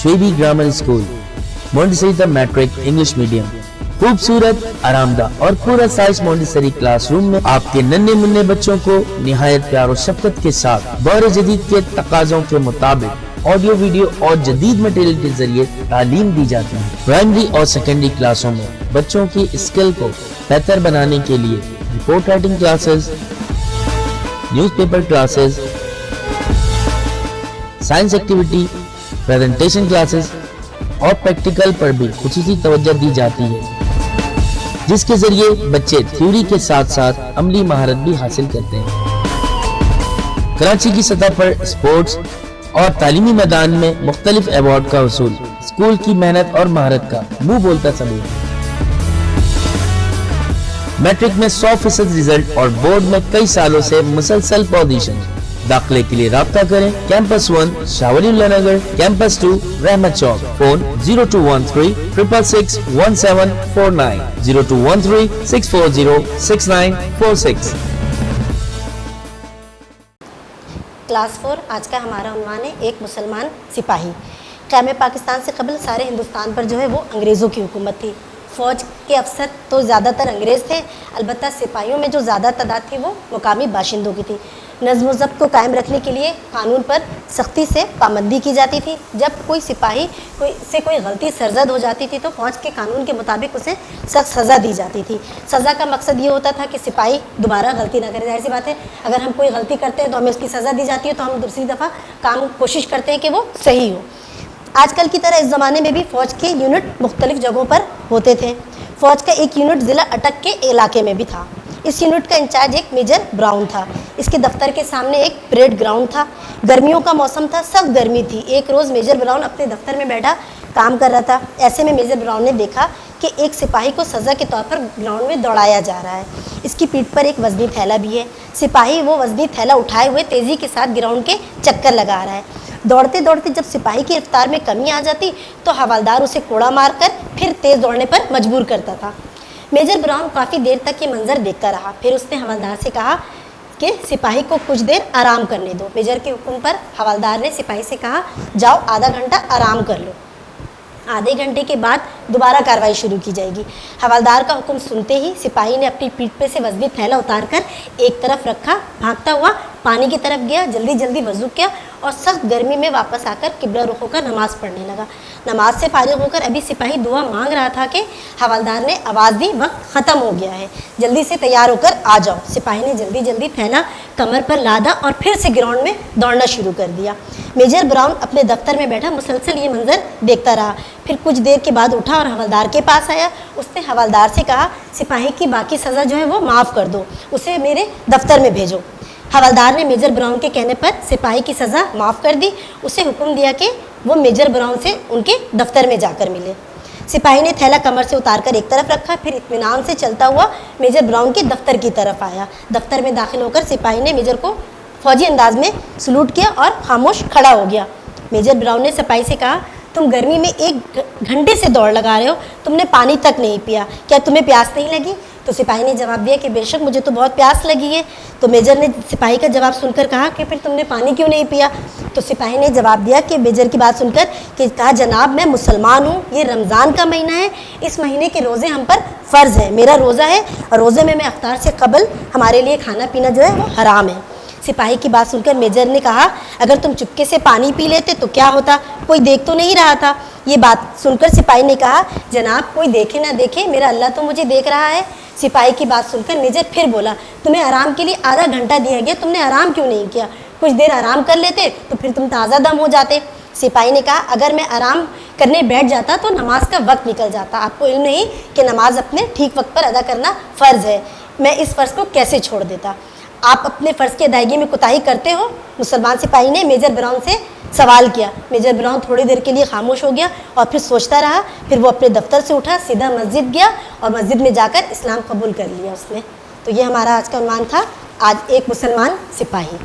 शोएबी grammar school, Montessori matric English medium, खूबसूरत, आरामदाह और पूरा साइज मोंटेसरी क्लासरूम में आपके नन्हे मुन्ने बच्चों को निहायत प्यार और शफकत के साथ दौर जदीद के तकाज़ों के मुताबिक ऑडियो वीडियो और जदीद मटेरियल के जरिए तालीम दी जाती है। प्राइमरी और सेकेंडरी क्लासों में बच्चों की स्किल को बेहतर बनाने के लिए report writing classes, newspaper classes, science activity, presentation classes और प्रैक्टिकल पर भी खुसूसी तवज्जो दी जाती है, जिसके जरिए बच्चे थ्योरी के साथ साथ अमली महारत भी हासिल करते हैं। कराची की सतह पर स्पोर्ट्स और तालीमी मैदान में मुख्तलिफ अवार्ड का वसूल स्कूल की मेहनत और महारत का मुंह बोलता सबूत है। मैट्रिक में 100% रिजल्ट और बोर्ड में कई सालों से मुसलसल पोजीशन। दाखिले के लिए राब्ता करें कैंपस 1 शाहवलीउल्लाह नगर, कैंपस 2 रहमत चौक, फोन 0213 666 1749, 0213 640 6946। क्लास 4 आज का हमारा उन्वान है एक मुसलमान सिपाही। क़याम पाकिस्तान से कबल सारे हिंदुस्तान पर जो है वो अंग्रेज़ों की हुकूमत थी। फ़ौज के अफसर तो ज़्यादातर अंग्रेज़ थे, अलबत्ता सिपाहियों में जो ज़्यादा तादाद थी वो मुकामी बाशिंदों की थी। नज़्म व ज़ब्त को कायम रखने के लिए कानून पर सख्ती से पाबंदी की जाती थी। जब कोई सिपाही कोई गलती सरजद हो जाती थी तो फ़ौज के कानून के मुताबिक उसे सख्त सज़ा दी जाती थी। सज़ा का मकसद ये होता था कि सिपाही दोबारा गलती ना करे। जाहिर सी बात है, अगर हम कोई गलती करते हैं तो हमें उसकी सज़ा दी जाती है, तो हम दूसरी दफ़ा कोशिश करते हैं कि वो सही हो। आजकल की तरह इस ज़माने में भी फ़ौज के यूनिट मुख्तलिफ़ जगहों पर होते थे। फ़ौज का एक यूनिट ज़िला अटक के इलाके में भी था। इस यूनिट का इंचार्ज एक मेजर ब्राउन था। इसके दफ्तर के सामने एक परेड ग्राउंड था। गर्मियों का मौसम था, सख्त गर्मी थी। एक रोज़ मेजर ब्राउन अपने दफ्तर में बैठा काम कर रहा था। ऐसे में मेजर ब्राउन ने देखा कि एक सिपाही को सज़ा के तौर पर ग्राउंड में दौड़ाया जा रहा है। इसकी पीठ पर एक वज़नी थैला भी है। सिपाही वो वज़नी थैला उठाए हुए तेज़ी के साथ ग्राउंड के चक्कर लगा रहा है। दौड़ते दौड़ते जब सिपाही की रफ्तार में कमी आ जाती तो हवालदार उसे कोड़ा मारकर फिर तेज़ दौड़ने पर मजबूर करता था। मेजर ब्राउन काफ़ी देर तक ये मंजर देखता रहा। फिर उसने हवालदार से कहा कि सिपाही को कुछ देर आराम करने दो। मेजर के हुक्म पर हवालदार ने सिपाही से कहा, जाओ आधा घंटा आराम कर लो, आधे घंटे के बाद दोबारा कार्रवाई शुरू की जाएगी। हवालदार का हुक्म सुनते ही सिपाही ने अपनी पीठ पे से वज़नी थैला उतारकर एक तरफ रखा, भागता हुआ पानी की तरफ गया, जल्दी जल्दी वज़ू किया और सख्त गर्मी में वापस आकर किबला रुख होकर नमाज़ पढ़ने लगा। नमाज से फारिग होकर अभी सिपाही दुआ मांग रहा था कि हवालदार ने आवाज़ दी, वक्त ख़त्म हो गया है, जल्दी से तैयार होकर आ जाओ। सिपाही ने जल्दी जल्दी थैला कमर पर लादा और फिर से ग्राउंड में दौड़ना शुरू कर दिया। मेजर ब्राउन अपने दफ्तर में बैठा मुसलसल ये मंजर देखता रहा। फिर कुछ देर के बाद उठा और हवलदार के पास आया। उसने हवलदार से कहा, सिपाही की बाकी सज़ा जो है वो माफ़ कर दो, उसे मेरे दफ्तर में भेजो। हवलदार ने मेजर ब्राउन के कहने पर सिपाही की सज़ा माफ़ कर दी। उसे हुक्म दिया कि वो मेजर ब्राउन से उनके दफ्तर में जाकर मिले। सिपाही ने थैला कमर से उतारकर एक तरफ रखा, फिर इत्मीनान से चलता हुआ मेजर ब्राउन के दफ्तर की तरफ आया। दफ्तर में दाखिल होकर सिपाही ने मेजर को फौजी अंदाज में सलूट किया और खामोश खड़ा हो गया। मेजर ब्राउन ने सिपाही से कहा, तुम गर्मी में 1 घंटे से दौड़ लगा रहे हो, तुमने पानी तक नहीं पिया, क्या तुम्हें प्यास नहीं लगी? तो सिपाही ने जवाब दिया कि बेशक मुझे तो बहुत प्यास लगी है। तो मेजर ने सिपाही का जवाब सुनकर कहा कि फिर तुमने पानी क्यों नहीं पिया? तो सिपाही ने जवाब दिया कि मेजर की बात सुनकर कि कहा, जनाब मैं मुसलमान हूँ, ये रमज़ान का महीना है, इस महीने के रोज़े हम पर फ़र्ज़ है, मेरा रोज़ा है और रोज़े में मैं अफ्तार से कबल हमारे लिए खाना पीना जो है वो हराम है। सिपाही की बात सुनकर मेजर ने कहा, अगर तुम चुपके से पानी पी लेते तो क्या होता, कोई देख तो नहीं रहा था। ये बात सुनकर सिपाही ने कहा, जनाब कोई देखे ना देखे, मेरा अल्लाह तो मुझे देख रहा है। सिपाही की बात सुनकर मेजर फिर बोला, तुम्हें आराम के लिए आधा घंटा दिया गया, तुमने आराम क्यों नहीं किया? कुछ देर आराम कर लेते तो फिर तुम ताज़ा दम हो जाते। सिपाही ने कहा, अगर मैं आराम करने बैठ जाता तो नमाज का वक्त निकल जाता। आपको इल्म नहीं कि नमाज अपने ठीक वक्त पर अदा करना फ़र्ज़ है, मैं इस फ़र्ज़ को कैसे छोड़ देता? आप अपने फ़र्ज़ की अदायगी में कोताही करते हो? मुसलमान सिपाही ने मेजर ब्राउन से सवाल किया। मेजर ब्राउन थोड़ी देर के लिए खामोश हो गया और फिर सोचता रहा। फिर वो अपने दफ्तर से उठा, सीधा मस्जिद गया और मस्जिद में जाकर इस्लाम कबूल कर लिया उसने। तो ये हमारा आज का उन्वान था, आज एक मुसलमान सिपाही।